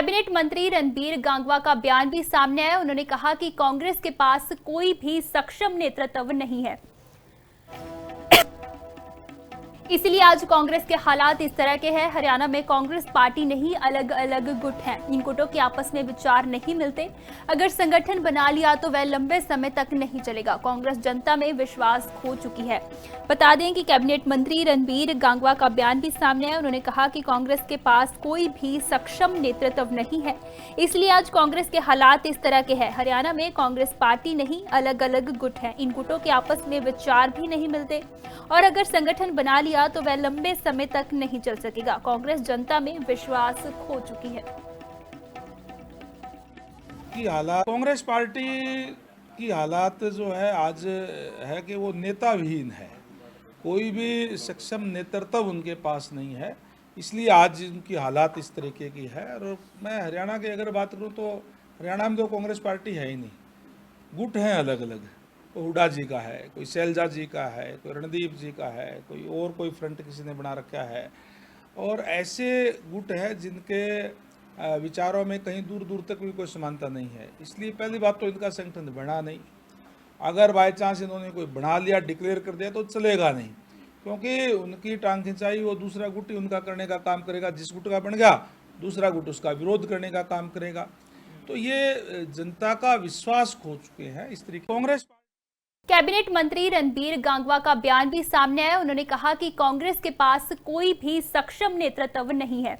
Cabinet मंत्री रणबीर गंगवा का बयान भी सामने आया। उन्होंने कहा कि कांग्रेस के पास कोई भी सक्षम नेतृत्व नहीं है, इसलिए आज कांग्रेस के हालात इस तरह के हैं। हरियाणा में कांग्रेस पार्टी नहीं, अलग अलग गुट हैं। इन गुटों के आपस में विचार नहीं मिलते। अगर संगठन बना लिया तो वह लंबे समय तक नहीं चलेगा। कांग्रेस जनता में विश्वास खो चुकी है। बता दें कि कैबिनेट मंत्री रणबीर गंगवा का बयान भी सामने आया। उन्होंने कहा कि कांग्रेस के पास कोई भी सक्षम नेतृत्व नहीं है, इसलिए आज कांग्रेस के हालात इस तरह के हैं। हरियाणा में कांग्रेस पार्टी नहीं, अलग अलग गुट हैं। इन गुटों के आपस में विचार भी नहीं मिलते और अगर संगठन बना लिया तो वह लंबे समय तक नहीं चल सकेगा। कांग्रेस जनता में विश्वास खो चुकी है। कांग्रेस पार्टी की हालात जो है आज है कि वो नेता विहीन है। कोई भी सक्षम नेतृत्व उनके पास नहीं है, इसलिए आज उनकी हालात इस तरीके की है। और मैं हरियाणा की अगर बात करूं तो हरियाणा में तो कांग्रेस पार्टी है ही नहीं, गुट हैं अलग अलग। कोई हुड्डा जी का है, कोई शैलजा जी का है, कोई रणदीप जी का है, कोई फ्रंट किसी ने बना रखा है। और ऐसे गुट है जिनके विचारों में कहीं दूर दूर तक भी कोई समानता नहीं है। इसलिए पहली बात तो इनका संगठन बना नहीं। अगर बाई चांस इन्होंने कोई बना लिया, डिक्लेयर कर दिया तो चलेगा नहीं, क्योंकि उनकी टांग खिंचाई वो दूसरा गुट ही उनका करने का काम करेगा। जिस गुट का बन गया दूसरा गुट उसका विरोध करने का काम करेगा। तो ये जनता का विश्वास खो चुके हैं इस तरीके। कांग्रेस कैबिनेट मंत्री रणबीर गंगवा का बयान भी सामने आया। उन्होंने कहा कि कांग्रेस के पास कोई भी सक्षम नेतृत्व नहीं है,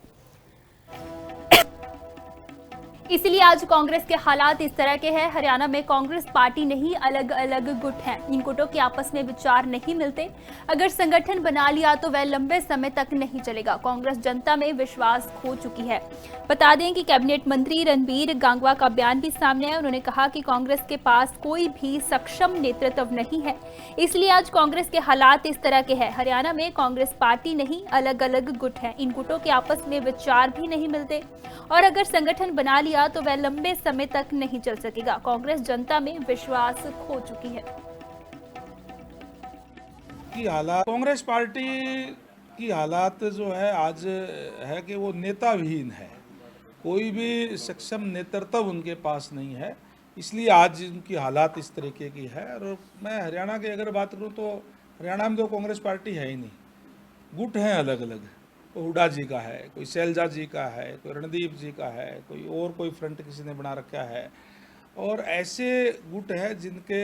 इसलिए आज कांग्रेस के हालात इस तरह के हैं। हरियाणा में कांग्रेस पार्टी नहीं, अलग अलग गुट हैं। इन गुटों के आपस में विचार नहीं मिलते। अगर संगठन बना लिया तो वह लंबे समय तक नहीं चलेगा। कांग्रेस जनता में विश्वास खो चुकी है। बता दें कि कैबिनेट मंत्री रणबीर गंगवा का बयान भी सामने आया। उन्होंने कहा कि कांग्रेस के पास कोई भी सक्षम नेतृत्व नहीं है, इसलिए आज कांग्रेस के हालात इस तरह के हैं। हरियाणा में कांग्रेस पार्टी नहीं, अलग अलग गुट हैं। इन गुटों के आपस में विचार भी नहीं मिलते और अगर संगठन बना लिया तो वह लंबे समय तक नहीं चल सकेगा। कांग्रेस जनता में विश्वास खो चुकी है। कांग्रेस पार्टी की हालात जो है आज है कि वो नेता विहीन है। कोई भी सक्षम नेतृत्व उनके पास नहीं है, इसलिए आज उनकी हालात इस तरीके की है। और मैं हरियाणा की अगर बात करूं तो हरियाणा में तो कांग्रेस पार्टी है ही नहीं, गुट हैं अलग अलग। कोई हुड्डा जी का है, कोई शैलजा जी का है, कोई रणदीप जी का है, कोई फ्रंट किसी ने बना रखा है। और ऐसे गुट है जिनके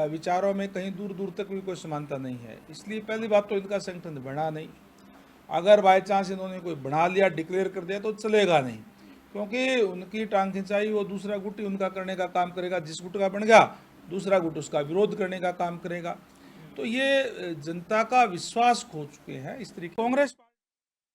विचारों में कहीं दूर दूर तक भी कोई समानता नहीं है। इसलिए पहली बात तो इनका संगठन बना नहीं। अगर बाई चांस इन्होंने कोई बना लिया, डिक्लेयर कर दिया तो चलेगा नहीं, क्योंकि उनकी टांग खिंचाई वो दूसरा गुट ही उनका करने का काम करेगा। जिस गुट का बन गया दूसरा गुट उसका विरोध करने का काम करेगा। तो ये जनता का विश्वास खो चुके हैं इस तरीके। कांग्रेस